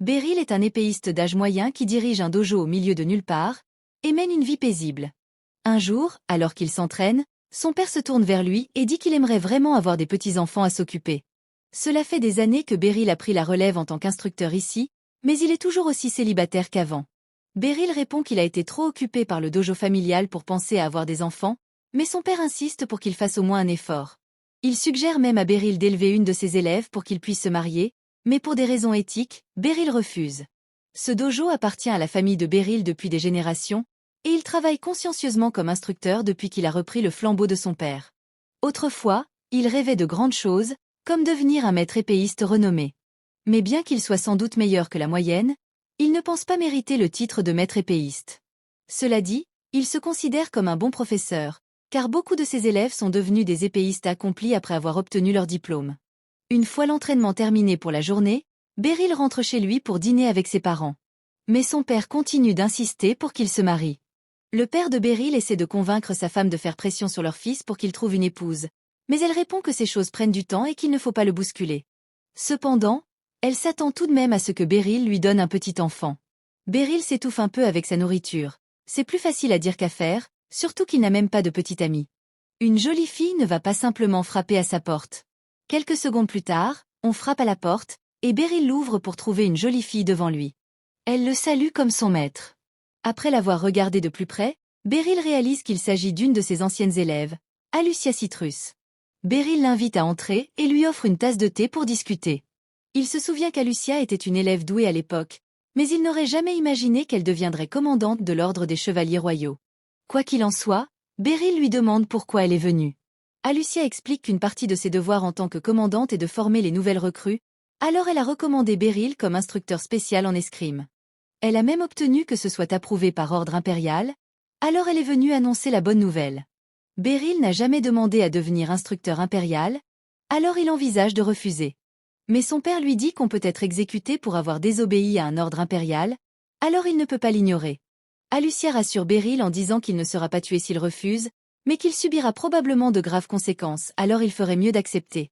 Beryl est un épéiste d'âge moyen qui dirige un dojo au milieu de nulle part, et mène une vie paisible. Un jour, alors qu'il s'entraîne, son père se tourne vers lui et dit qu'il aimerait vraiment avoir des petits-enfants à s'occuper. Cela fait des années que Beryl a pris la relève en tant qu'instructeur ici, mais il est toujours aussi célibataire qu'avant. Beryl répond qu'il a été trop occupé par le dojo familial pour penser à avoir des enfants, mais son père insiste pour qu'il fasse au moins un effort. Il suggère même à Beryl d'élever une de ses élèves pour qu'il puisse se marier, mais pour des raisons éthiques, Beryl refuse. Ce dojo appartient à la famille de Beryl depuis des générations, et il travaille consciencieusement comme instructeur depuis qu'il a repris le flambeau de son père. Autrefois, il rêvait de grandes choses, comme devenir un maître épéiste renommé. Mais bien qu'il soit sans doute meilleur que la moyenne, il ne pense pas mériter le titre de maître épéiste. Cela dit, il se considère comme un bon professeur, car beaucoup de ses élèves sont devenus des épéistes accomplis après avoir obtenu leur diplôme. Une fois l'entraînement terminé pour la journée, Beryl rentre chez lui pour dîner avec ses parents. Mais son père continue d'insister pour qu'il se marie. Le père de Beryl essaie de convaincre sa femme de faire pression sur leur fils pour qu'il trouve une épouse, mais elle répond que ces choses prennent du temps et qu'il ne faut pas le bousculer. Cependant, elle s'attend tout de même à ce que Beryl lui donne un petit enfant. Beryl s'étouffe un peu avec sa nourriture. C'est plus facile à dire qu'à faire, surtout qu'il n'a même pas de petite amie. Une jolie fille ne va pas simplement frapper à sa porte. Quelques secondes plus tard, on frappe à la porte, et Beryl l'ouvre pour trouver une jolie fille devant lui. Elle le salue comme son maître. Après l'avoir regardée de plus près, Beryl réalise qu'il s'agit d'une de ses anciennes élèves, Alucia Citrus. Beryl l'invite à entrer et lui offre une tasse de thé pour discuter. Il se souvient qu'Alucia était une élève douée à l'époque, mais il n'aurait jamais imaginé qu'elle deviendrait commandante de l'ordre des Chevaliers Royaux. Quoi qu'il en soit, Beryl lui demande pourquoi elle est venue. Alucia explique qu'une partie de ses devoirs en tant que commandante est de former les nouvelles recrues, alors elle a recommandé Beryl comme instructeur spécial en escrime. Elle a même obtenu que ce soit approuvé par ordre impérial, alors elle est venue annoncer la bonne nouvelle. Beryl n'a jamais demandé à devenir instructeur impérial, alors il envisage de refuser. Mais son père lui dit qu'on peut être exécuté pour avoir désobéi à un ordre impérial, alors il ne peut pas l'ignorer. Alucia rassure Beryl en disant qu'il ne sera pas tué s'il refuse, mais qu'il subira probablement de graves conséquences, alors il ferait mieux d'accepter.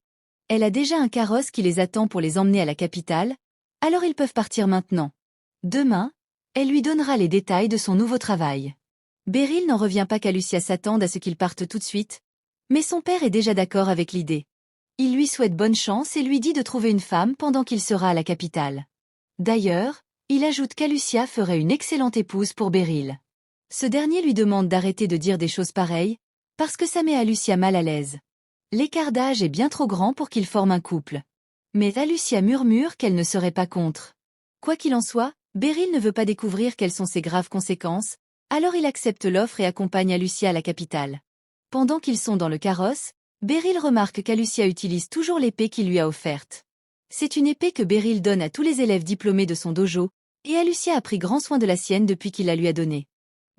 Elle a déjà un carrosse qui les attend pour les emmener à la capitale, alors ils peuvent partir maintenant. Demain, elle lui donnera les détails de son nouveau travail. Beryl n'en revient pas qu'Alucia s'attende à ce qu'ils partent tout de suite, mais son père est déjà d'accord avec l'idée. Il lui souhaite bonne chance et lui dit de trouver une femme pendant qu'il sera à la capitale. D'ailleurs, il ajoute qu'Alucia ferait une excellente épouse pour Beryl. Ce dernier lui demande d'arrêter de dire des choses pareilles, parce que ça met Alucia mal à l'aise. L'écart d'âge est bien trop grand pour qu'ils forment un couple. Mais Alucia murmure qu'elle ne serait pas contre. Quoi qu'il en soit, Beryl ne veut pas découvrir quelles sont ses graves conséquences, alors il accepte l'offre et accompagne Alucia à la capitale. Pendant qu'ils sont dans le carrosse, Beryl remarque qu'Alucia utilise toujours l'épée qu'il lui a offerte. C'est une épée que Beryl donne à tous les élèves diplômés de son dojo, et Alucia a pris grand soin de la sienne depuis qu'il la lui a donnée.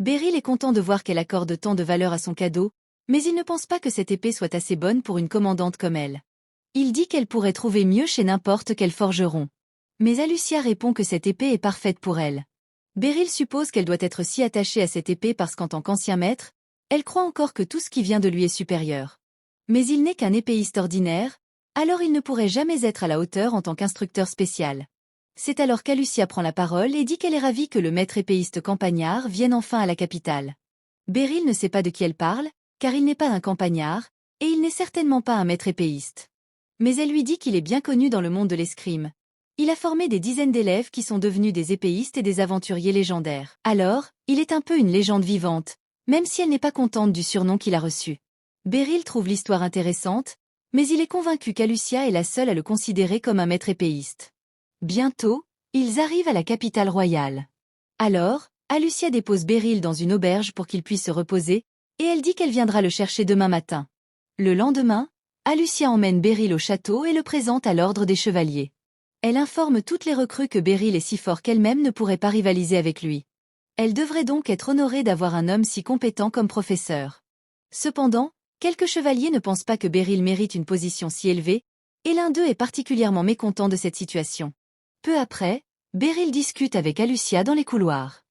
Beryl est content de voir qu'elle accorde tant de valeur à son cadeau, mais il ne pense pas que cette épée soit assez bonne pour une commandante comme elle. Il dit qu'elle pourrait trouver mieux chez n'importe quel forgeron. Mais Alucia répond que cette épée est parfaite pour elle. Beryl suppose qu'elle doit être si attachée à cette épée parce qu'en tant qu'ancien maître, elle croit encore que tout ce qui vient de lui est supérieur. Mais il n'est qu'un épéiste ordinaire, alors il ne pourrait jamais être à la hauteur en tant qu'instructeur spécial. C'est alors qu'Alucia prend la parole et dit qu'elle est ravie que le maître épéiste campagnard vienne enfin à la capitale. Beryl ne sait pas de qui elle parle, car il n'est pas un campagnard, et il n'est certainement pas un maître épéiste. Mais elle lui dit qu'il est bien connu dans le monde de l'escrime. Il a formé des dizaines d'élèves qui sont devenus des épéistes et des aventuriers légendaires. Alors, il est un peu une légende vivante, même si elle n'est pas contente du surnom qu'il a reçu. Beryl trouve l'histoire intéressante, mais il est convaincu qu'Alucia est la seule à le considérer comme un maître épéiste. Bientôt, ils arrivent à la capitale royale. Alors, Alucia dépose Beryl dans une auberge pour qu'il puisse se reposer, et elle dit qu'elle viendra le chercher demain matin. Le lendemain, Alucia emmène Beryl au château et le présente à l'ordre des chevaliers. Elle informe toutes les recrues que Beryl est si fort qu'elle-même ne pourrait pas rivaliser avec lui. Elle devrait donc être honorée d'avoir un homme si compétent comme professeur. Cependant, quelques chevaliers ne pensent pas que Beryl mérite une position si élevée, et l'un d'eux est particulièrement mécontent de cette situation. Peu après, Beryl discute avec Alucia dans les couloirs.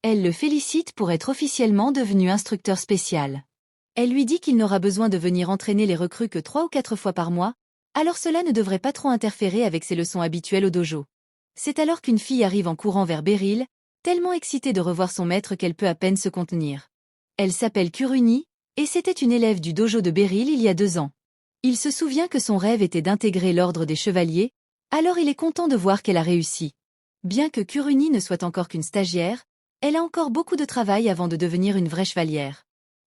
Elle le félicite pour être officiellement devenu instructeur spécial. Elle lui dit qu'il n'aura besoin de venir entraîner les recrues que 3 ou 4 fois par mois, alors cela ne devrait pas trop interférer avec ses leçons habituelles au dojo. C'est alors qu'une fille arrive en courant vers Beryl, tellement excitée de revoir son maître qu'elle peut à peine se contenir. Elle s'appelle Kuruni, et c'était une élève du dojo de Beryl il y a 2 ans. Il se souvient que son rêve était d'intégrer l'ordre des chevaliers, alors il est content de voir qu'elle a réussi. Bien que Kuruni ne soit encore qu'une stagiaire, elle a encore beaucoup de travail avant de devenir une vraie chevalière.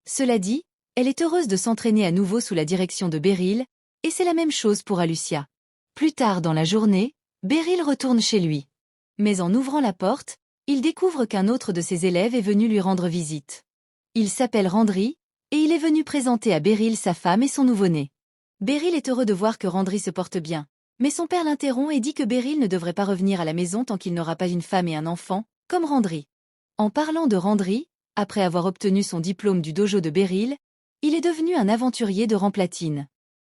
Cela dit, elle est heureuse de s'entraîner à nouveau sous la direction de Beryl, et c'est la même chose pour Alucia. Plus tard dans la journée, Beryl retourne chez lui. Mais en ouvrant la porte, il découvre qu'un autre de ses élèves est venu lui rendre visite. Il s'appelle Randri, et il est venu présenter à Beryl sa femme et son nouveau-né. Beryl est heureux de voir que Randri se porte bien, mais son père l'interrompt et dit que Beryl ne devrait pas revenir à la maison tant qu'il n'aura pas une femme et un enfant, comme Randri. En parlant de Randri, après avoir obtenu son diplôme du dojo de Beryl, il est devenu un aventurier de rang platine.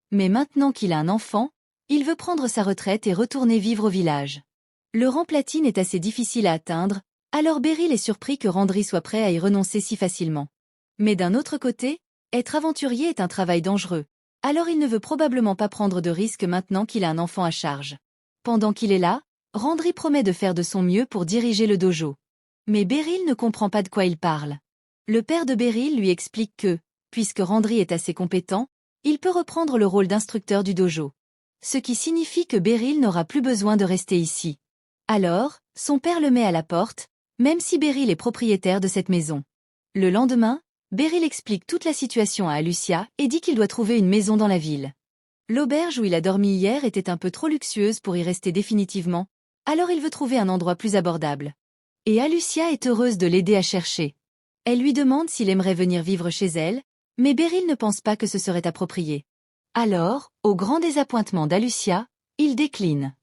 Mais maintenant qu'il a un enfant, il veut prendre sa retraite et retourner vivre au village. Le rang platine est assez difficile à atteindre, alors Beryl est surpris que Randri soit prêt à y renoncer si facilement. Mais d'un autre côté, être aventurier est un travail dangereux, alors il ne veut probablement pas prendre de risques maintenant qu'il a un enfant à charge. Pendant qu'il est là, Randri promet de faire de son mieux pour diriger le dojo. Mais Beryl ne comprend pas de quoi il parle. Le père de Beryl lui explique que, puisque Randri est assez compétent, il peut reprendre le rôle d'instructeur du dojo. Ce qui signifie que Beryl n'aura plus besoin de rester ici. Alors, son père le met à la porte, même si Beryl est propriétaire de cette maison. Le lendemain, Beryl explique toute la situation à Alucia et dit qu'il doit trouver une maison dans la ville. L'auberge où il a dormi hier était un peu trop luxueuse pour y rester définitivement, alors il veut trouver un endroit plus abordable. Et Alucia est heureuse de l'aider à chercher. Elle lui demande s'il aimerait venir vivre chez elle, mais Beryl ne pense pas que ce serait approprié. Alors, au grand désappointement d'Alucia, il décline.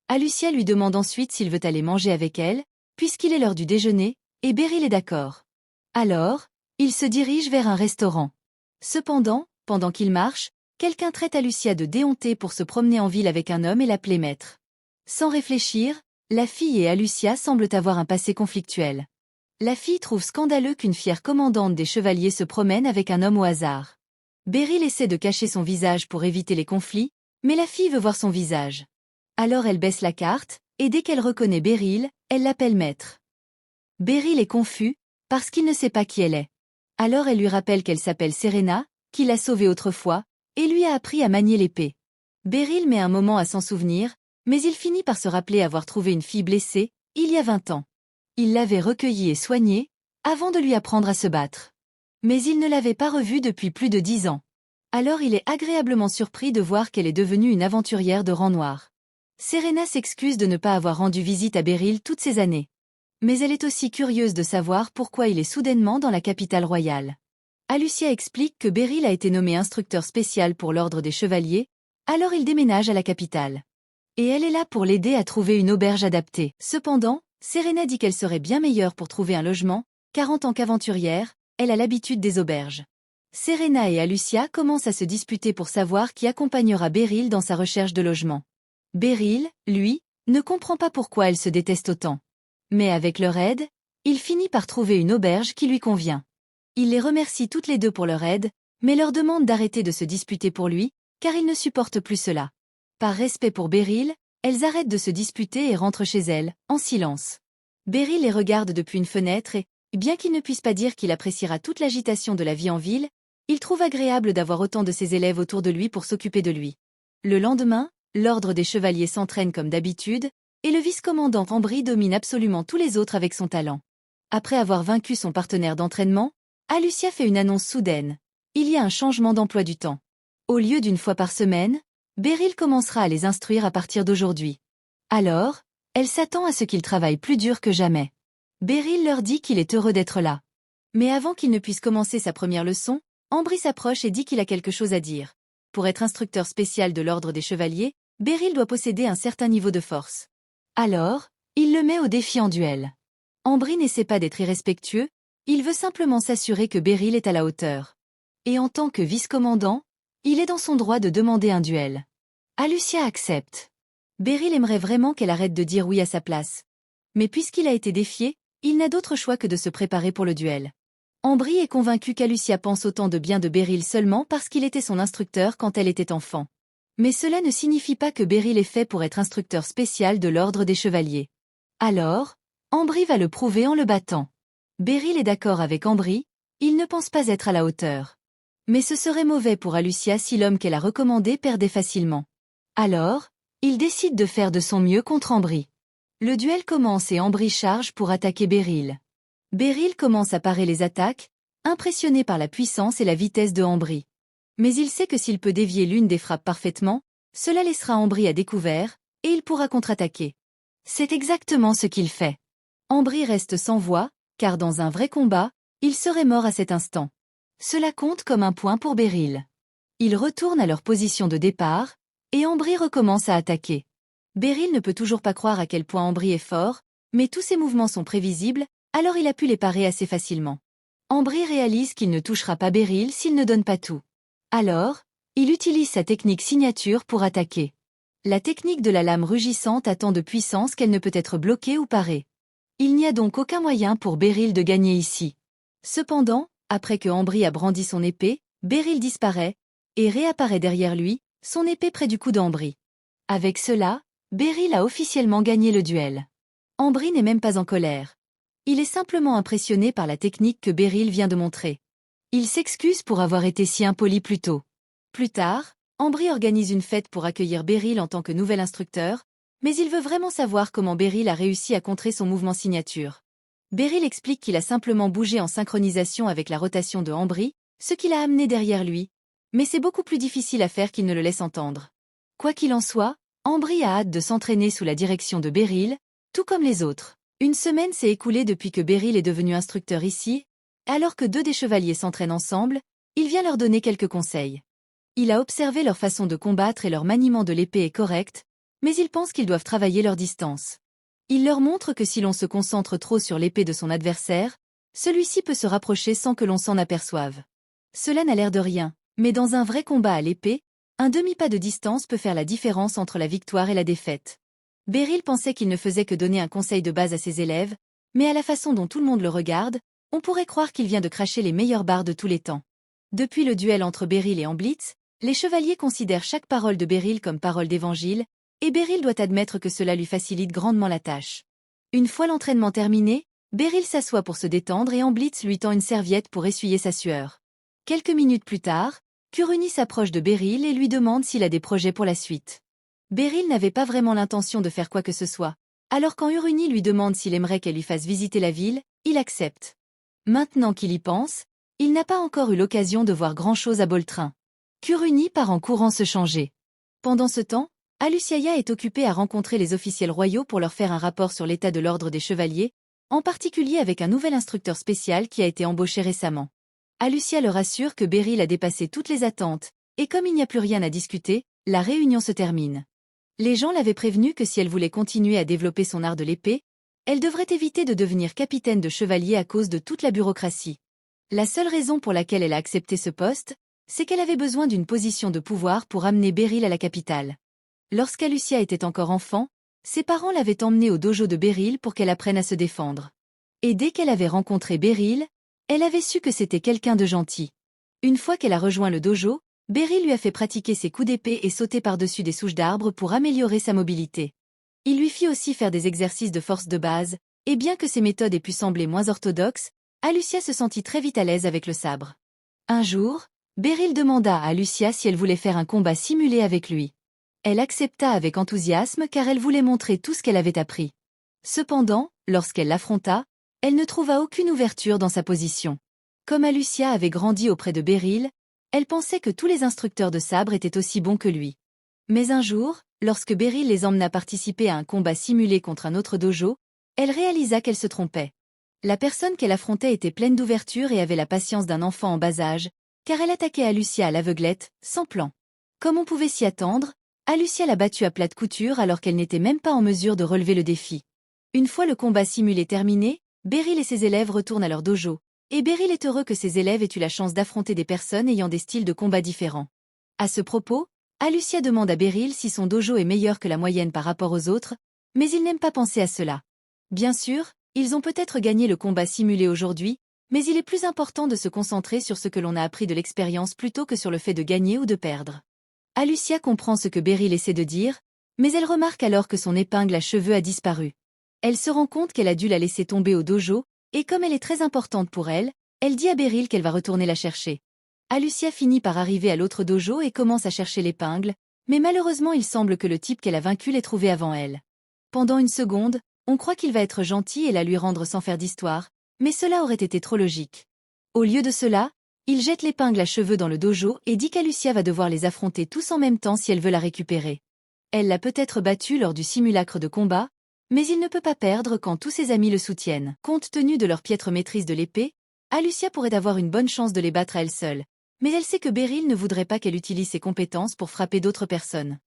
Alucia lui demande ensuite s'il veut aller manger avec elle, puisqu'il est l'heure du déjeuner, et Beryl est d'accord. Alors, il se dirige vers un restaurant. Cependant, pendant qu'il marche, quelqu'un traite Alucia de déhontée pour se promener en ville avec un homme et l'appeler maître. Sans réfléchir, la fille et Alucia semblent avoir un passé conflictuel. La fille trouve scandaleux qu'une fière commandante des chevaliers se promène avec un homme au hasard. Beryl essaie de cacher son visage pour éviter les conflits, mais la fille veut voir son visage. Alors elle baisse la carte, et dès qu'elle reconnaît Beryl, elle l'appelle maître. Beryl est confus, parce qu'il ne sait pas qui elle est. Alors elle lui rappelle qu'elle s'appelle Serena, qu'il l'a sauvée autrefois, et lui a appris à manier l'épée. Beryl met un moment à s'en souvenir, mais il finit par se rappeler avoir trouvé une fille blessée, il y a 20 ans. Il l'avait recueillie et soignée, avant de lui apprendre à se battre. Mais il ne l'avait pas revue depuis plus de 10 ans. Alors il est agréablement surpris de voir qu'elle est devenue une aventurière de rang noir. Serena s'excuse de ne pas avoir rendu visite à Beryl toutes ces années. Mais elle est aussi curieuse de savoir pourquoi il est soudainement dans la capitale royale. Alucia explique que Beryl a été nommé instructeur spécial pour l'ordre des chevaliers, alors il déménage à la capitale. Et elle est là pour l'aider à trouver une auberge adaptée. Cependant, Serena dit qu'elle serait bien meilleure pour trouver un logement, car en tant qu'aventurière, elle a l'habitude des auberges. Serena et Alucia commencent à se disputer pour savoir qui accompagnera Beryl dans sa recherche de logement. Beryl, lui, ne comprend pas pourquoi elle se déteste autant. Mais avec leur aide, il finit par trouver une auberge qui lui convient. Il les remercie toutes les deux pour leur aide, mais leur demande d'arrêter de se disputer pour lui, car il ne supporte plus cela. Par respect pour Beryl, elles arrêtent de se disputer et rentrent chez elles, en silence. Beryl les regarde depuis une fenêtre et, bien qu'il ne puisse pas dire qu'il appréciera toute l'agitation de la vie en ville, il trouve agréable d'avoir autant de ses élèves autour de lui pour s'occuper de lui. Le lendemain, l'ordre des chevaliers s'entraîne comme d'habitude, et le vice-commandant Rambry domine absolument tous les autres avec son talent. Après avoir vaincu son partenaire d'entraînement, Alucia fait une annonce soudaine. Il y a un changement d'emploi du temps. Au lieu d'une fois par semaine, Beryl commencera à les instruire à partir d'aujourd'hui. Alors, elle s'attend à ce qu'ils travaillent plus dur que jamais. Beryl leur dit qu'il est heureux d'être là. Mais avant qu'il ne puisse commencer sa première leçon, Ambry s'approche et dit qu'il a quelque chose à dire. Pour être instructeur spécial de l'ordre des chevaliers, Beryl doit posséder un certain niveau de force. Alors, il le met au défi en duel. Ambry n'essaie pas d'être irrespectueux, il veut simplement s'assurer que Beryl est à la hauteur. Et en tant que vice-commandant, il est dans son droit de demander un duel. Alucia accepte. Beryl aimerait vraiment qu'elle arrête de dire oui à sa place. Mais puisqu'il a été défié, il n'a d'autre choix que de se préparer pour le duel. Ambry est convaincu qu'Alucia pense autant de bien de Beryl seulement parce qu'il était son instructeur quand elle était enfant. Mais cela ne signifie pas que Beryl est fait pour être instructeur spécial de l'ordre des chevaliers. Alors, Ambry va le prouver en le battant. Beryl est d'accord avec Ambry, il ne pense pas être à la hauteur. Mais ce serait mauvais pour Alucia si l'homme qu'elle a recommandé perdait facilement. Alors, il décide de faire de son mieux contre Ambry. Le duel commence et Ambry charge pour attaquer Beryl. Beryl commence à parer les attaques, impressionné par la puissance et la vitesse de Ambry. Mais il sait que s'il peut dévier l'une des frappes parfaitement, cela laissera Ambry à découvert, et il pourra contre-attaquer. C'est exactement ce qu'il fait. Ambry reste sans voix, car dans un vrai combat, il serait mort à cet instant. Cela compte comme un point pour Beryl. Ils retournent à leur position de départ, et Ambry recommence à attaquer. Beryl ne peut toujours pas croire à quel point Ambry est fort, mais tous ses mouvements sont prévisibles, alors il a pu les parer assez facilement. Ambry réalise qu'il ne touchera pas Beryl s'il ne donne pas tout. Alors, il utilise sa technique signature pour attaquer. La technique de la lame rugissante a tant de puissance qu'elle ne peut être bloquée ou parée. Il n'y a donc aucun moyen pour Beryl de gagner ici. Cependant, après que Ambry a brandi son épée, Beryl disparaît, et réapparaît derrière lui, son épée près du cou d'Ambry. Avec cela, Beryl a officiellement gagné le duel. Ambry n'est même pas en colère. Il est simplement impressionné par la technique que Beryl vient de montrer. Il s'excuse pour avoir été si impoli plus tôt. Plus tard, Ambry organise une fête pour accueillir Beryl en tant que nouvel instructeur, mais il veut vraiment savoir comment Beryl a réussi à contrer son mouvement signature. Beryl explique qu'il a simplement bougé en synchronisation avec la rotation de Ambry, ce qui l'a amené derrière lui, mais c'est beaucoup plus difficile à faire qu'il ne le laisse entendre. Quoi qu'il en soit, Ambry a hâte de s'entraîner sous la direction de Beryl, tout comme les autres. Une semaine s'est écoulée depuis que Beryl est devenu instructeur ici, alors que deux des chevaliers s'entraînent ensemble, il vient leur donner quelques conseils. Il a observé leur façon de combattre et leur maniement de l'épée est correct, mais il pense qu'ils doivent travailler leur distance. Il leur montre que si l'on se concentre trop sur l'épée de son adversaire, celui-ci peut se rapprocher sans que l'on s'en aperçoive. Cela n'a l'air de rien, mais dans un vrai combat à l'épée, un demi-pas de distance peut faire la différence entre la victoire et la défaite. Beryl pensait qu'il ne faisait que donner un conseil de base à ses élèves, mais à la façon dont tout le monde le regarde, on pourrait croire qu'il vient de cracher les meilleures barres de tous les temps. Depuis le duel entre Beryl et Amblitz, les chevaliers considèrent chaque parole de Beryl comme parole d'évangile, et Beryl doit admettre que cela lui facilite grandement la tâche. Une fois l'entraînement terminé, Beryl s'assoit pour se détendre et Amblitz lui tend une serviette pour essuyer sa sueur. Quelques minutes plus tard, Kuruni s'approche de Beryl et lui demande s'il a des projets pour la suite. Beryl n'avait pas vraiment l'intention de faire quoi que ce soit, alors quand Uruni lui demande s'il aimerait qu'elle lui fasse visiter la ville, il accepte. Maintenant qu'il y pense, il n'a pas encore eu l'occasion de voir grand-chose à Boltrin. Kuruni part en courant se changer. Pendant ce temps, Aluciaia est occupée à rencontrer les officiels royaux pour leur faire un rapport sur l'état de l'ordre des chevaliers, en particulier avec un nouvel instructeur spécial qui a été embauché récemment. Alucia leur assure que Beryl a dépassé toutes les attentes, et comme il n'y a plus rien à discuter, la réunion se termine. Les gens l'avaient prévenue que si elle voulait continuer à développer son art de l'épée, elle devrait éviter de devenir capitaine de chevalier à cause de toute la bureaucratie. La seule raison pour laquelle elle a accepté ce poste, c'est qu'elle avait besoin d'une position de pouvoir pour amener Beryl à la capitale. Lorsqu'Alucia était encore enfant, ses parents l'avaient emmenée au dojo de Beryl pour qu'elle apprenne à se défendre. Et dès qu'elle avait rencontré Beryl, elle avait su que c'était quelqu'un de gentil. Une fois qu'elle a rejoint le dojo, Beryl lui a fait pratiquer ses coups d'épée et sauter par-dessus des souches d'arbres pour améliorer sa mobilité. Il lui fit aussi faire des exercices de force de base, et bien que ses méthodes aient pu sembler moins orthodoxes, Alucia se sentit très vite à l'aise avec le sabre. Un jour, Beryl demanda à Alucia si elle voulait faire un combat simulé avec lui. Elle accepta avec enthousiasme car elle voulait montrer tout ce qu'elle avait appris. Cependant, lorsqu'elle l'affronta, elle ne trouva aucune ouverture dans sa position. Comme Alucia avait grandi auprès de Beryl, elle pensait que tous les instructeurs de sabre étaient aussi bons que lui. Mais un jour, lorsque Beryl les emmena participer à un combat simulé contre un autre dojo, elle réalisa qu'elle se trompait. La personne qu'elle affrontait était pleine d'ouverture et avait la patience d'un enfant en bas âge, car elle attaquait Alucia à l'aveuglette, sans plan. Comme on pouvait s'y attendre, Alucia l'a battue à plate couture alors qu'elle n'était même pas en mesure de relever le défi. Une fois le combat simulé terminé, Beryl et ses élèves retournent à leur dojo, et Beryl est heureux que ses élèves aient eu la chance d'affronter des personnes ayant des styles de combat différents. À ce propos, Alucia demande à Beryl si son dojo est meilleur que la moyenne par rapport aux autres, mais il n'aime pas penser à cela. Bien sûr, ils ont peut-être gagné le combat simulé aujourd'hui, mais il est plus important de se concentrer sur ce que l'on a appris de l'expérience plutôt que sur le fait de gagner ou de perdre. Alucia comprend ce que Beryl essaie de dire, mais elle remarque alors que son épingle à cheveux a disparu. Elle se rend compte qu'elle a dû la laisser tomber au dojo, et comme elle est très importante pour elle, elle dit à Beryl qu'elle va retourner la chercher. Alucia finit par arriver à l'autre dojo et commence à chercher l'épingle, mais malheureusement il semble que le type qu'elle a vaincu l'ait trouvé avant elle. Pendant une seconde, on croit qu'il va être gentil et la lui rendre sans faire d'histoire, mais cela aurait été trop logique. Au lieu de cela, il jette l'épingle à cheveux dans le dojo et dit qu'Alucia va devoir les affronter tous en même temps si elle veut la récupérer. Elle l'a peut-être battue lors du simulacre de combat, mais il ne peut pas perdre quand tous ses amis le soutiennent. Compte tenu de leur piètre maîtrise de l'épée, Alucia pourrait avoir une bonne chance de les battre à elle seule, mais elle sait que Beryl ne voudrait pas qu'elle utilise ses compétences pour frapper d'autres personnes.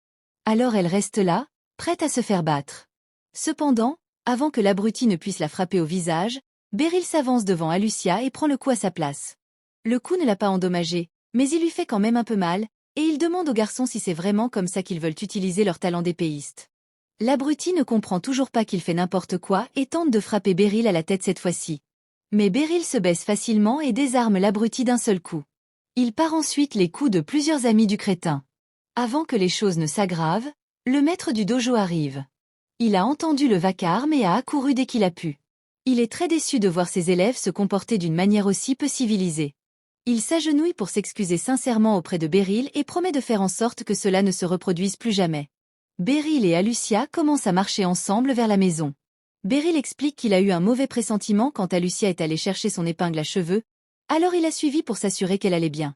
Alors elle reste là, prête à se faire battre. Cependant, avant que l'abruti ne puisse la frapper au visage, Beryl s'avance devant Alucia et prend le coup à sa place. Le coup ne l'a pas endommagée, mais il lui fait quand même un peu mal, et il demande au garçon si c'est vraiment comme ça qu'ils veulent utiliser leur talent d'épéiste. L'abruti ne comprend toujours pas qu'il fait n'importe quoi et tente de frapper Beryl à la tête cette fois-ci. Mais Beryl se baisse facilement et désarme l'abruti d'un seul coup. Il part ensuite les coups de plusieurs amis du crétin. Avant que les choses ne s'aggravent, le maître du dojo arrive. Il a entendu le vacarme et a accouru dès qu'il a pu. Il est très déçu de voir ses élèves se comporter d'une manière aussi peu civilisée. Il s'agenouille pour s'excuser sincèrement auprès de Beryl et promet de faire en sorte que cela ne se reproduise plus jamais. Beryl et Alucia commencent à marcher ensemble vers la maison. Beryl explique qu'il a eu un mauvais pressentiment quand Alucia est allée chercher son épingle à cheveux, alors il a suivi pour s'assurer qu'elle allait bien.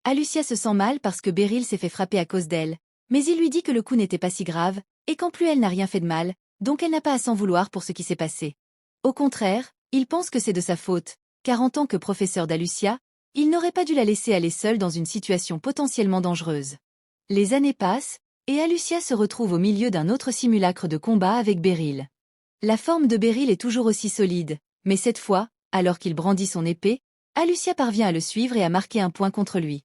Alucia se sent mal parce que Beryl s'est fait frapper à cause d'elle, mais il lui dit que le coup n'était pas si grave, et qu'en plus elle n'a rien fait de mal, donc elle n'a pas à s'en vouloir pour ce qui s'est passé. Au contraire, il pense que c'est de sa faute, car en tant que professeur d'Alucia, il n'aurait pas dû la laisser aller seule dans une situation potentiellement dangereuse. Les années passent, et Alucia se retrouve au milieu d'un autre simulacre de combat avec Beryl. La forme de Beryl est toujours aussi solide, mais cette fois, alors qu'il brandit son épée, Alucia parvient à le suivre et à marquer un point contre lui.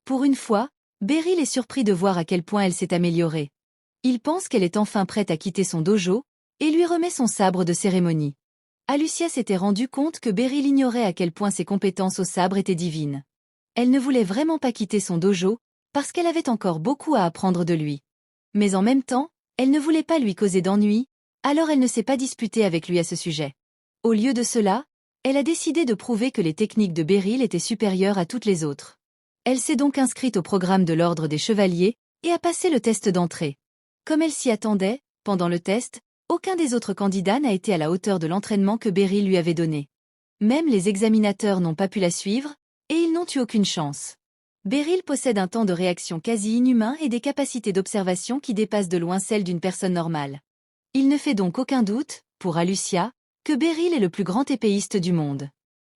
Pour une fois, Beryl est surpris de voir à quel point elle s'est améliorée. Il pense qu'elle est enfin prête à quitter son dojo, et lui remet son sabre de cérémonie. Alucia s'était rendu compte que Beryl ignorait à quel point ses compétences au sabre étaient divines. Elle ne voulait vraiment pas quitter son dojo, parce qu'elle avait encore beaucoup à apprendre de lui. Mais en même temps, elle ne voulait pas lui causer d'ennui, alors elle ne s'est pas disputée avec lui à ce sujet. Au lieu de cela, elle a décidé de prouver que les techniques de Beryl étaient supérieures à toutes les autres. Elle s'est donc inscrite au programme de l'Ordre des Chevaliers, et a passé le test d'entrée. Comme elle s'y attendait, pendant le test, aucun des autres candidats n'a été à la hauteur de l'entraînement que Beryl lui avait donné. Même les examinateurs n'ont pas pu la suivre, et ils n'ont eu aucune chance. Beryl possède un temps de réaction quasi inhumain et des capacités d'observation qui dépassent de loin celles d'une personne normale. Il ne fait donc aucun doute, pour Alucia, que Beryl est le plus grand épéiste du monde.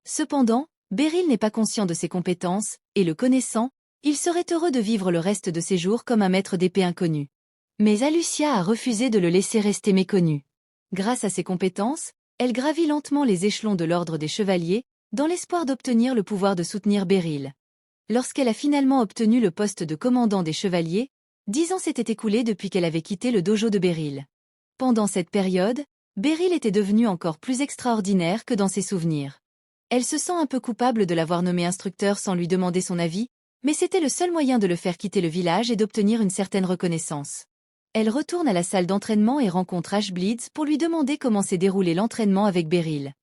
Cependant, Beryl n'est pas conscient de ses compétences, et le connaissant, il serait heureux de vivre le reste de ses jours comme un maître d'épée inconnu. Mais Alucia a refusé de le laisser rester méconnu. Grâce à ses compétences, elle gravit lentement les échelons de l'Ordre des Chevaliers, dans l'espoir d'obtenir le pouvoir de soutenir Beryl. Lorsqu'elle a finalement obtenu le poste de commandant des Chevaliers, 10 ans s'étaient écoulés depuis qu'elle avait quitté le dojo de Beryl. Pendant cette période, Beryl était devenue encore plus extraordinaire que dans ses souvenirs. Elle se sent un peu coupable de l'avoir nommé instructeur sans lui demander son avis, mais c'était le seul moyen de le faire quitter le village et d'obtenir une certaine reconnaissance. Elle retourne à la salle d'entraînement et rencontre Ash Blitz pour lui demander comment s'est déroulé l'entraînement avec Beryl.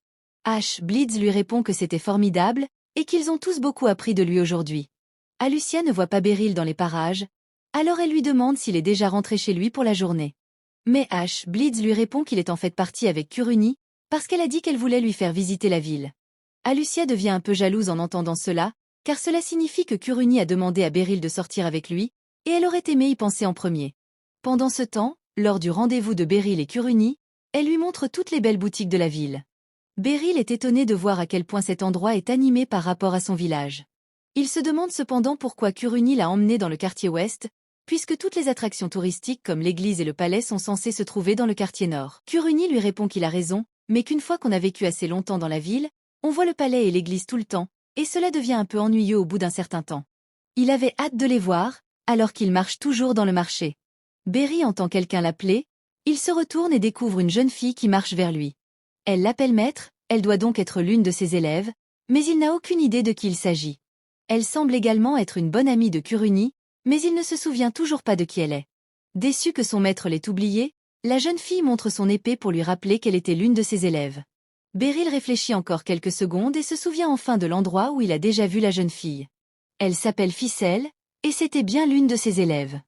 Ash Blitz lui répond que c'était formidable, et qu'ils ont tous beaucoup appris de lui aujourd'hui. Alucia ne voit pas Beryl dans les parages, alors elle lui demande s'il est déjà rentré chez lui pour la journée. Mais Ash Blitz lui répond qu'il est en fait parti avec Kuruni, parce qu'elle a dit qu'elle voulait lui faire visiter la ville. Alucia devient un peu jalouse en entendant cela, car cela signifie que Kuruni a demandé à Beryl de sortir avec lui, et elle aurait aimé y penser en premier. Pendant ce temps, lors du rendez-vous de Beryl et Kuruni, elle lui montre toutes les belles boutiques de la ville. Beryl est étonné de voir à quel point cet endroit est animé par rapport à son village. Il se demande cependant pourquoi Kuruni l'a emmené dans le quartier ouest, puisque toutes les attractions touristiques comme l'église et le palais sont censées se trouver dans le quartier nord. Kuruni lui répond qu'il a raison, mais qu'une fois qu'on a vécu assez longtemps dans la ville, on voit le palais et l'église tout le temps, et cela devient un peu ennuyeux au bout d'un certain temps. Il avait hâte de les voir, alors qu'il marche toujours dans le marché. Beryl entend quelqu'un l'appeler, il se retourne et découvre une jeune fille qui marche vers lui. Elle l'appelle maître, elle doit donc être l'une de ses élèves, mais il n'a aucune idée de qui il s'agit. Elle semble également être une bonne amie de Kuruni, mais il ne se souvient toujours pas de qui elle est. Déçu que son maître l'ait oublié, La jeune fille montre son épée pour lui rappeler qu'elle était l'une de ses élèves. Beryl réfléchit encore quelques secondes et se souvient enfin de l'endroit où il a déjà vu la jeune fille. Elle s'appelle Ficelle, et c'était bien l'une de ses élèves.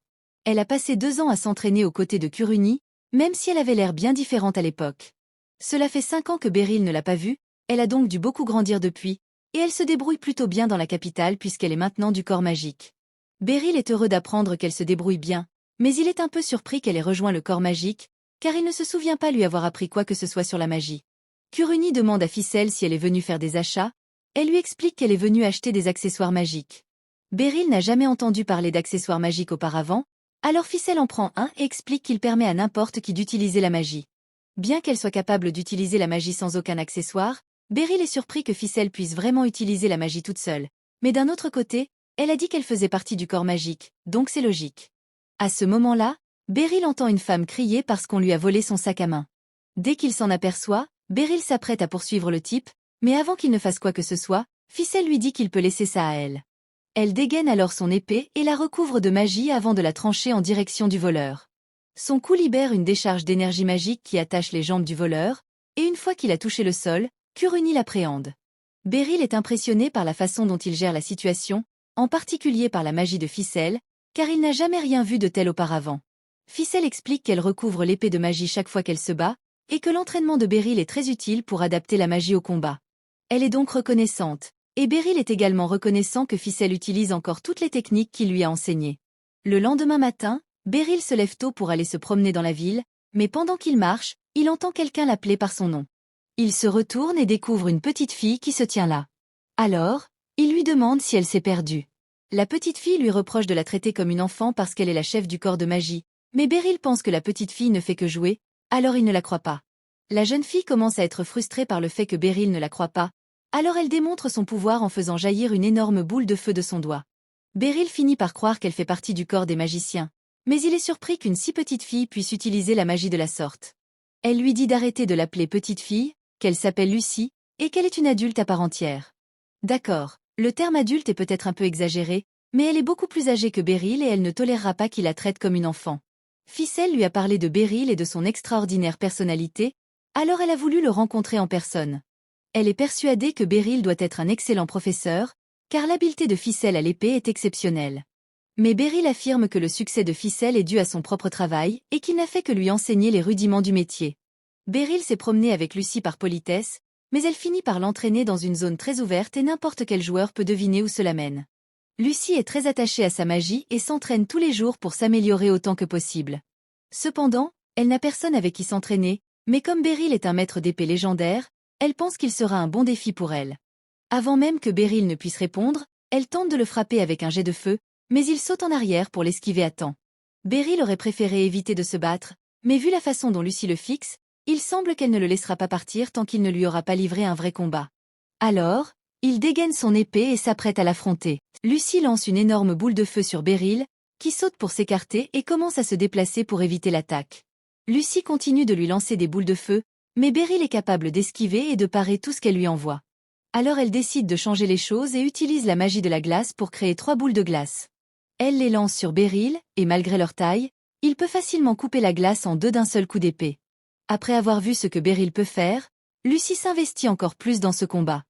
Elle a passé 2 ans à s'entraîner aux côtés de Kuruni, même si elle avait l'air bien différente à l'époque. Cela fait 5 ans que Beryl ne l'a pas vue, elle a donc dû beaucoup grandir depuis, et elle se débrouille plutôt bien dans la capitale puisqu'elle est maintenant du corps magique. Beryl est heureux d'apprendre qu'elle se débrouille bien, mais il est un peu surpris qu'elle ait rejoint le corps magique, car il ne se souvient pas lui avoir appris quoi que ce soit sur la magie. Kuruni demande à Ficelle si elle est venue faire des achats, elle lui explique qu'elle est venue acheter des accessoires magiques. Beryl n'a jamais entendu parler d'accessoires magiques auparavant, alors Ficelle en prend un et explique qu'il permet à n'importe qui d'utiliser la magie. Bien qu'elle soit capable d'utiliser la magie sans aucun accessoire, Beryl est surpris que Ficelle puisse vraiment utiliser la magie toute seule. Mais d'un autre côté, elle a dit qu'elle faisait partie du corps magique, donc c'est logique. À ce moment-là, Beryl entend une femme crier parce qu'on lui a volé son sac à main. Dès qu'il s'en aperçoit, Beryl s'apprête à poursuivre le type, mais avant qu'il ne fasse quoi que ce soit, Ficelle lui dit qu'il peut laisser ça à elle. Elle dégaine alors son épée et la recouvre de magie avant de la trancher en direction du voleur. Son coup libère une décharge d'énergie magique qui attache les jambes du voleur, et une fois qu'il a touché le sol, Kuruni l'appréhende. Beryl est impressionné par la façon dont il gère la situation, en particulier par la magie de Ficelle, car il n'a jamais rien vu de tel auparavant. Ficelle explique qu'elle recouvre l'épée de magie chaque fois qu'elle se bat, et que l'entraînement de Beryl est très utile pour adapter la magie au combat. Elle est donc reconnaissante, et Beryl est également reconnaissant que Ficelle utilise encore toutes les techniques qu'il lui a enseignées. Le lendemain matin, Beryl se lève tôt pour aller se promener dans la ville, mais pendant qu'il marche, il entend quelqu'un l'appeler par son nom. Il se retourne et découvre une petite fille qui se tient là. Alors, il lui demande si elle s'est perdue. La petite fille lui reproche de la traiter comme une enfant parce qu'elle est la chef du corps de magie, mais Beryl pense que la petite fille ne fait que jouer, alors il ne la croit pas. La jeune fille commence à être frustrée par le fait que Beryl ne la croit pas, alors elle démontre son pouvoir en faisant jaillir une énorme boule de feu de son doigt. Beryl finit par croire qu'elle fait partie du corps des magiciens, mais il est surpris qu'une si petite fille puisse utiliser la magie de la sorte. Elle lui dit d'arrêter de l'appeler petite fille, qu'elle s'appelle Lucie, et qu'elle est une adulte à part entière. D'accord, le terme adulte est peut-être un peu exagéré, mais elle est beaucoup plus âgée que Beryl et elle ne tolérera pas qu'il la traite comme une enfant. Ficelle lui a parlé de Beryl et de son extraordinaire personnalité, alors elle a voulu le rencontrer en personne. Elle est persuadée que Beryl doit être un excellent professeur, car l'habileté de Ficelle à l'épée est exceptionnelle. Mais Beryl affirme que le succès de Ficelle est dû à son propre travail et qu'il n'a fait que lui enseigner les rudiments du métier. Beryl s'est promené avec Lucie par politesse, mais elle finit par l'entraîner dans une zone très ouverte et n'importe quel joueur peut deviner où cela mène. Lucie est très attachée à sa magie et s'entraîne tous les jours pour s'améliorer autant que possible. Cependant, elle n'a personne avec qui s'entraîner, mais comme Beryl est un maître d'épée légendaire, elle pense qu'il sera un bon défi pour elle. Avant même que Beryl ne puisse répondre, elle tente de le frapper avec un jet de feu, mais il saute en arrière pour l'esquiver à temps. Beryl aurait préféré éviter de se battre, mais vu la façon dont Lucie le fixe, il semble qu'elle ne le laissera pas partir tant qu'il ne lui aura pas livré un vrai combat. Alors, il dégaine son épée et s'apprête à l'affronter. Lucie lance une énorme boule de feu sur Beryl, qui saute pour s'écarter et commence à se déplacer pour éviter l'attaque. Lucie continue de lui lancer des boules de feu, mais Beryl est capable d'esquiver et de parer tout ce qu'elle lui envoie. Alors elle décide de changer les choses et utilise la magie de la glace pour créer 3 boules de glace. Elle les lance sur Beryl, et malgré leur taille, il peut facilement couper la glace en deux d'un seul coup d'épée. Après avoir vu ce que Beryl peut faire, Lucie s'investit encore plus dans ce combat.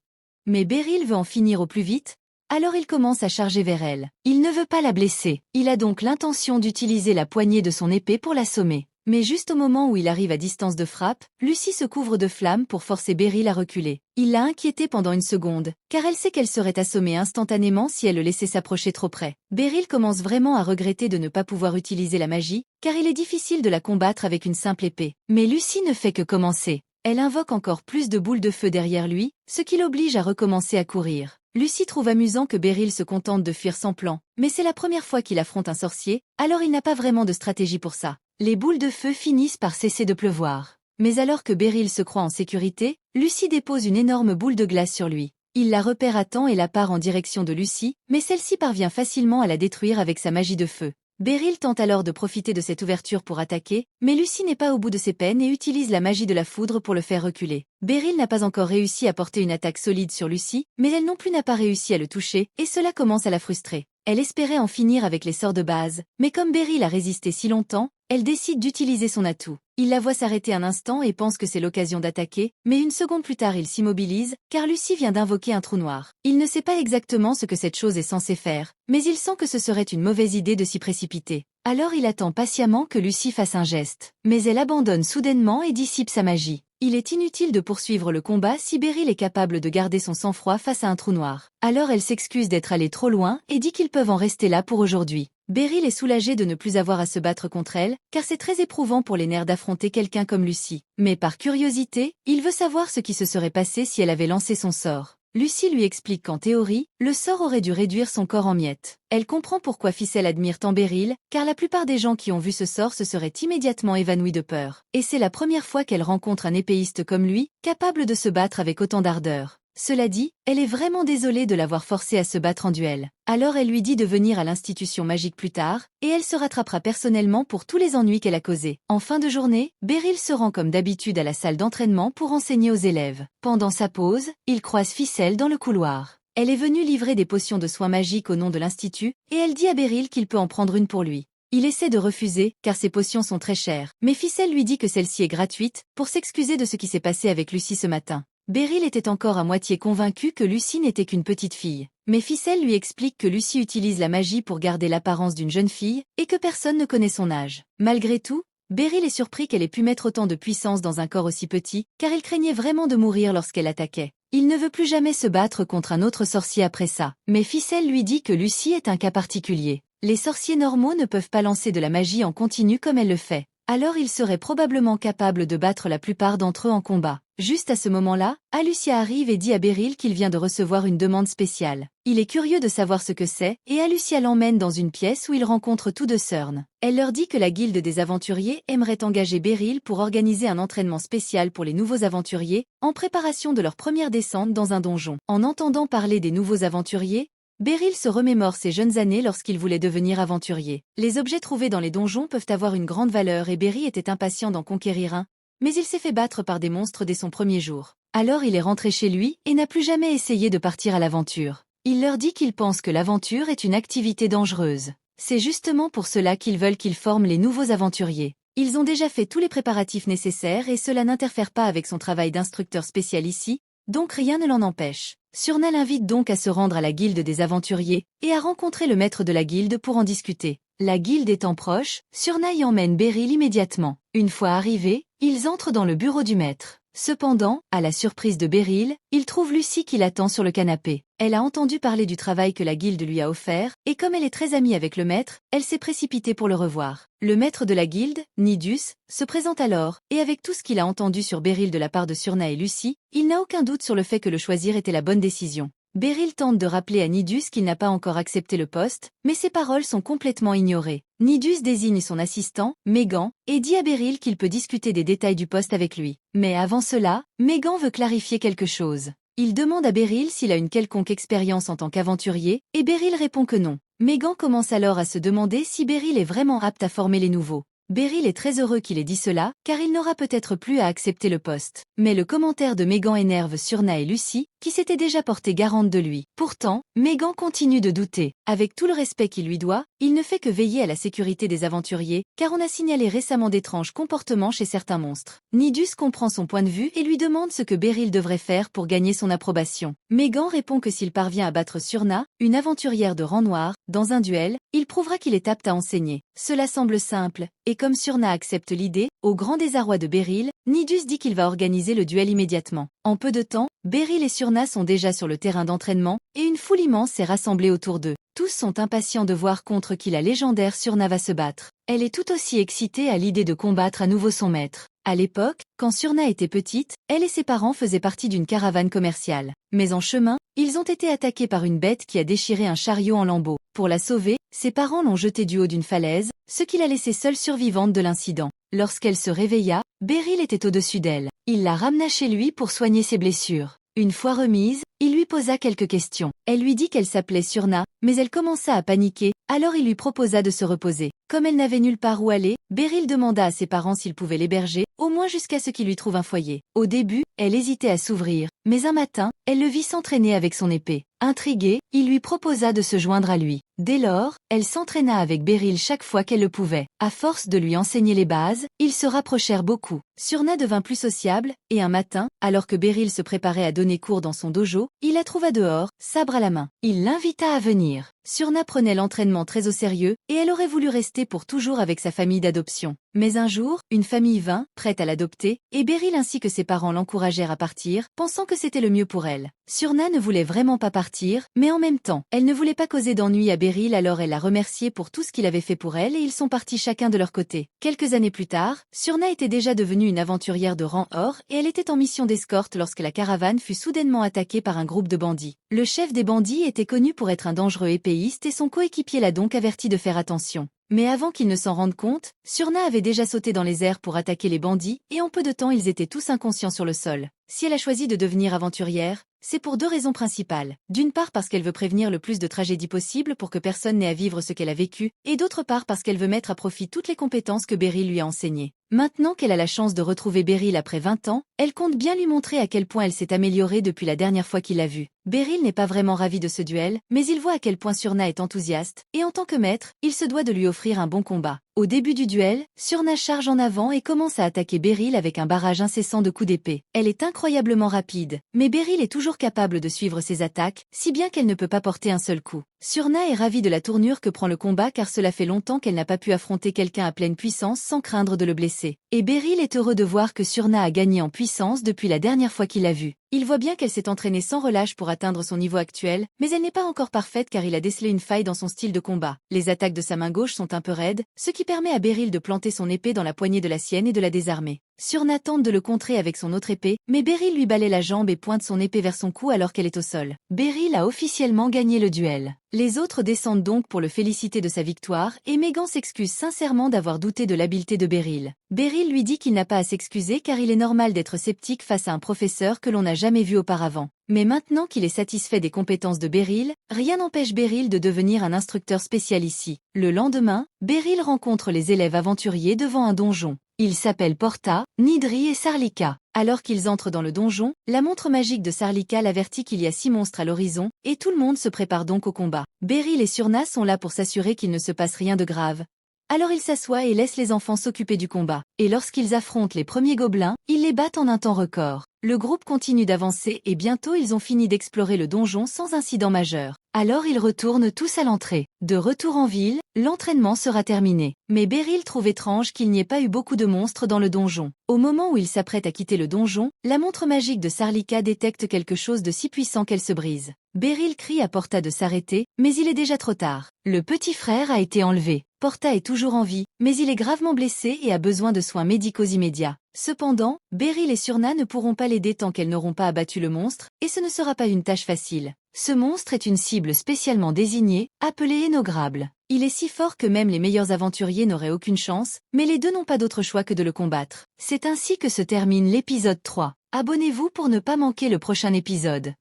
Mais Beryl veut en finir au plus vite, alors il commence à charger vers elle. Il ne veut pas la blesser, il a donc l'intention d'utiliser la poignée de son épée pour l'assommer. Mais juste au moment où il arrive à distance de frappe, Lucie se couvre de flammes pour forcer Beryl à reculer. Il l'a inquiétée pendant une seconde, car elle sait qu'elle serait assommée instantanément si elle le laissait s'approcher trop près. Beryl commence vraiment à regretter de ne pas pouvoir utiliser la magie, car il est difficile de la combattre avec une simple épée. Mais Lucie ne fait que commencer. Elle invoque encore plus de boules de feu derrière lui, ce qui l'oblige à recommencer à courir. Lucie trouve amusant que Beryl se contente de fuir sans plan, mais c'est la première fois qu'il affronte un sorcier, alors il n'a pas vraiment de stratégie pour ça. Les boules de feu finissent par cesser de pleuvoir. Mais alors que Beryl se croit en sécurité, Lucie dépose une énorme boule de glace sur lui. Il la repère à temps et la part en direction de Lucie, mais celle-ci parvient facilement à la détruire avec sa magie de feu. Beryl tente alors de profiter de cette ouverture pour attaquer, mais Lucie n'est pas au bout de ses peines et utilise la magie de la foudre pour le faire reculer. Beryl n'a pas encore réussi à porter une attaque solide sur Lucie, mais elle non plus n'a pas réussi à le toucher, et cela commence à la frustrer. Elle espérait en finir avec les sorts de base, mais comme Beryl a résisté si longtemps, elle décide d'utiliser son atout. Il la voit s'arrêter un instant et pense que c'est l'occasion d'attaquer, mais une seconde plus tard il s'immobilise, car Lucy vient d'invoquer un trou noir. Il ne sait pas exactement ce que cette chose est censée faire, mais il sent que ce serait une mauvaise idée de s'y précipiter. Alors il attend patiemment que Lucy fasse un geste. Mais elle abandonne soudainement et dissipe sa magie. Il est inutile de poursuivre le combat si Beryl est capable de garder son sang-froid face à un trou noir. Alors elle s'excuse d'être allée trop loin et dit qu'ils peuvent en rester là pour aujourd'hui. Beryl est soulagée de ne plus avoir à se battre contre elle, car c'est très éprouvant pour les nerfs d'affronter quelqu'un comme Lucy. Mais par curiosité, il veut savoir ce qui se serait passé si elle avait lancé son sort. Lucy lui explique qu'en théorie, le sort aurait dû réduire son corps en miettes. Elle comprend pourquoi Ficelle admire tant Beryl, car la plupart des gens qui ont vu ce sort se seraient immédiatement évanouis de peur. Et c'est la première fois qu'elle rencontre un épéiste comme lui, capable de se battre avec autant d'ardeur. Cela dit, elle est vraiment désolée de l'avoir forcé à se battre en duel. Alors elle lui dit de venir à l'institution magique plus tard, et elle se rattrapera personnellement pour tous les ennuis qu'elle a causés. En fin de journée, Beryl se rend comme d'habitude à la salle d'entraînement pour enseigner aux élèves. Pendant sa pause, il croise Ficelle dans le couloir. Elle est venue livrer des potions de soins magiques au nom de l'institut, et elle dit à Beryl qu'il peut en prendre une pour lui. Il essaie de refuser, car ces potions sont très chères, mais Ficelle lui dit que celle-ci est gratuite, pour s'excuser de ce qui s'est passé avec Lucy ce matin. Beryl était encore à moitié convaincue que Lucy n'était qu'une petite fille. Mais Ficelle lui explique que Lucy utilise la magie pour garder l'apparence d'une jeune fille, et que personne ne connaît son âge. Malgré tout, Beryl est surpris qu'elle ait pu mettre autant de puissance dans un corps aussi petit, car il craignait vraiment de mourir lorsqu'elle attaquait. Il ne veut plus jamais se battre contre un autre sorcier après ça. Mais Ficelle lui dit que Lucy est un cas particulier. Les sorciers normaux ne peuvent pas lancer de la magie en continu comme elle le fait. Alors il serait probablement capable de battre la plupart d'entre eux en combat. Juste à ce moment-là, Alucia arrive et dit à Beryl qu'il vient de recevoir une demande spéciale. Il est curieux de savoir ce que c'est, et Alucia l'emmène dans une pièce où il rencontre tous deux Cern. Elle leur dit que la guilde des aventuriers aimerait engager Beryl pour organiser un entraînement spécial pour les nouveaux aventuriers, en préparation de leur première descente dans un donjon. En entendant parler des nouveaux aventuriers, Beryl se remémore ses jeunes années lorsqu'il voulait devenir aventurier. Les objets trouvés dans les donjons peuvent avoir une grande valeur et Beryl était impatient d'en conquérir un, mais il s'est fait battre par des monstres dès son premier jour. Alors il est rentré chez lui et n'a plus jamais essayé de partir à l'aventure. Il leur dit qu'il pense que l'aventure est une activité dangereuse. C'est justement pour cela qu'ils veulent qu'il forme les nouveaux aventuriers. Ils ont déjà fait tous les préparatifs nécessaires et cela n'interfère pas avec son travail d'instructeur spécial ici, donc rien ne l'en empêche. Surna l'invite donc à se rendre à la guilde des aventuriers et à rencontrer le maître de la guilde pour en discuter. La guilde étant proche, Surna y emmène Beryl immédiatement. Une fois arrivés, ils entrent dans le bureau du maître. Cependant, à la surprise de Beryl, il trouve Lucy qui l'attend sur le canapé. Elle a entendu parler du travail que la guilde lui a offert, et comme elle est très amie avec le maître, elle s'est précipitée pour le revoir. Le maître de la guilde, Nidus, se présente alors, et avec tout ce qu'il a entendu sur Beryl de la part de Surna et Lucy, il n'a aucun doute sur le fait que le choisir était la bonne décision. Beryl tente de rappeler à Nidus qu'il n'a pas encore accepté le poste, mais ses paroles sont complètement ignorées. Nidus désigne son assistant, Megan, et dit à Beryl qu'il peut discuter des détails du poste avec lui. Mais avant cela, Megan veut clarifier quelque chose. Il demande à Beryl s'il a une quelconque expérience en tant qu'aventurier, et Beryl répond que non. Megan commence alors à se demander si Beryl est vraiment apte à former les nouveaux. Beryl est très heureux qu'il ait dit cela, car il n'aura peut-être plus à accepter le poste. Mais le commentaire de Megan énerve Surna et Lucy, qui s'étaient déjà portées garantes de lui. Pourtant, Megan continue de douter. Avec tout le respect qu'il lui doit, il ne fait que veiller à la sécurité des aventuriers, car on a signalé récemment d'étranges comportements chez certains monstres. Nidus comprend son point de vue et lui demande ce que Beryl devrait faire pour gagner son approbation. Megan répond que s'il parvient à battre Surna, une aventurière de rang noir, dans un duel, il prouvera qu'il est apte à enseigner. Cela semble simple, et comme Surna accepte l'idée, au grand désarroi de Beryl, Nidus dit qu'il va organiser le duel immédiatement. En peu de temps, Beryl et Surna sont déjà sur le terrain d'entraînement, et une foule immense s'est rassemblée autour d'eux. Tous sont impatients de voir contre qui la légendaire Surna va se battre. Elle est tout aussi excitée à l'idée de combattre à nouveau son maître. À l'époque, quand Surna était petite, elle et ses parents faisaient partie d'une caravane commerciale. Mais en chemin, ils ont été attaqués par une bête qui a déchiré un chariot en lambeaux. Pour la sauver, ses parents l'ont jetée du haut d'une falaise, ce qui l'a laissée seule survivante de l'incident. Lorsqu'elle se réveilla, Beryl était au-dessus d'elle. Il la ramena chez lui pour soigner ses blessures. Une fois remise, il lui posa quelques questions. Elle lui dit qu'elle s'appelait Surna, mais elle commença à paniquer, alors il lui proposa de se reposer. Comme elle n'avait nulle part où aller, Beryl demanda à ses parents s'ils pouvaient l'héberger, au moins jusqu'à ce qu'il lui trouve un foyer. Au début, elle hésitait à s'ouvrir, mais un matin, elle le vit s'entraîner avec son épée. Intrigué, il lui proposa de se joindre à lui. Dès lors, elle s'entraîna avec Beryl chaque fois qu'elle le pouvait. À force de lui enseigner les bases, ils se rapprochèrent beaucoup. Surna devint plus sociable, et un matin, alors que Beryl se préparait à donner cours dans son dojo, il la trouva dehors, sabre à la main. Il l'invita à venir. Surna prenait l'entraînement très au sérieux, et elle aurait voulu rester pour toujours avec sa famille d'adoption. Mais un jour, une famille vint, prête à l'adopter, et Beryl ainsi que ses parents l'encouragèrent à partir, pensant que c'était le mieux pour elle. Surna ne voulait vraiment pas partir, mais en même temps, elle ne voulait pas causer d'ennui à Beryl, alors elle l'a remercié pour tout ce qu'il avait fait pour elle et ils sont partis chacun de leur côté. Quelques années plus tard, Surna était déjà devenue une aventurière de rang or et elle était en mission d'escorte lorsque la caravane fut soudainement attaquée par un groupe de bandits. Le chef des bandits était connu pour être un dangereux épéiste et son coéquipier l'a donc averti de faire attention. Mais avant qu'ils ne s'en rendent compte, Surna avait déjà sauté dans les airs pour attaquer les bandits et en peu de temps ils étaient tous inconscients sur le sol. Si elle a choisi de devenir aventurière, c'est pour deux raisons principales. D'une part parce qu'elle veut prévenir le plus de tragédies possible pour que personne n'ait à vivre ce qu'elle a vécu, et d'autre part parce qu'elle veut mettre à profit toutes les compétences que Beryl lui a enseignées. Maintenant qu'elle a la chance de retrouver Beryl après 20 ans, elle compte bien lui montrer à quel point elle s'est améliorée depuis la dernière fois qu'il l'a vue. Beryl n'est pas vraiment ravi de ce duel, mais il voit à quel point Surna est enthousiaste, et en tant que maître, il se doit de lui offrir un bon combat. Au début du duel, Surna charge en avant et commence à attaquer Beryl avec un barrage incessant de coups d'épée. Elle est incroyablement rapide, mais Beryl est toujours capable de suivre ses attaques, si bien qu'elle ne peut pas porter un seul coup. Surna est ravie de la tournure que prend le combat car cela fait longtemps qu'elle n'a pas pu affronter quelqu'un à pleine puissance sans craindre de le blesser. Et Beryl est heureux de voir que Surna a gagné en puissance depuis la dernière fois qu'il l'a vue. Il voit bien qu'elle s'est entraînée sans relâche pour atteindre son niveau actuel, mais elle n'est pas encore parfaite car il a décelé une faille dans son style de combat. Les attaques de sa main gauche sont un peu raides, ce qui permet à Beryl de planter son épée dans la poignée de la sienne et de la désarmer. Surna tente de le contrer avec son autre épée, mais Beryl lui balaie la jambe et pointe son épée vers son cou alors qu'elle est au sol. Beryl a officiellement gagné le duel. Les autres descendent donc pour le féliciter de sa victoire et Megan s'excuse sincèrement d'avoir douté de l'habileté de Beryl. Beryl lui dit qu'il n'a pas à s'excuser car il est normal d'être sceptique face à un professeur que l'on n'a jamais vu auparavant. Mais maintenant qu'il est satisfait des compétences de Beryl, rien n'empêche Beryl de devenir un instructeur spécial ici. Le lendemain, Beryl rencontre les élèves aventuriers devant un donjon. Ils s'appellent Porta, Nidri et Sarlika. Alors qu'ils entrent dans le donjon, la montre magique de Sarlika l'avertit qu'il y a 6 monstres à l'horizon, et tout le monde se prépare donc au combat. Beryl et Surna sont là pour s'assurer qu'il ne se passe rien de grave. Alors ils s'assoient et laissent les enfants s'occuper du combat. Et lorsqu'ils affrontent les premiers gobelins, ils les battent en un temps record. Le groupe continue d'avancer et bientôt ils ont fini d'explorer le donjon sans incident majeur. Alors ils retournent tous à l'entrée. De retour en ville, l'entraînement sera terminé. Mais Beryl trouve étrange qu'il n'y ait pas eu beaucoup de monstres dans le donjon. Au moment où il s'apprête à quitter le donjon, la montre magique de Sarlika détecte quelque chose de si puissant qu'elle se brise. Beryl crie à Porta de s'arrêter, mais il est déjà trop tard. Le petit frère a été enlevé. Porta est toujours en vie, mais il est gravement blessé et a besoin de soins médicaux immédiats. Cependant, Beryl et Surna ne pourront pas l'aider tant qu'elles n'auront pas abattu le monstre, et ce ne sera pas une tâche facile. Ce monstre est une cible spécialement désignée, appelée Énograble. Il est si fort que même les meilleurs aventuriers n'auraient aucune chance, mais les deux n'ont pas d'autre choix que de le combattre. C'est ainsi que se termine l'épisode 3. Abonnez-vous pour ne pas manquer le prochain épisode.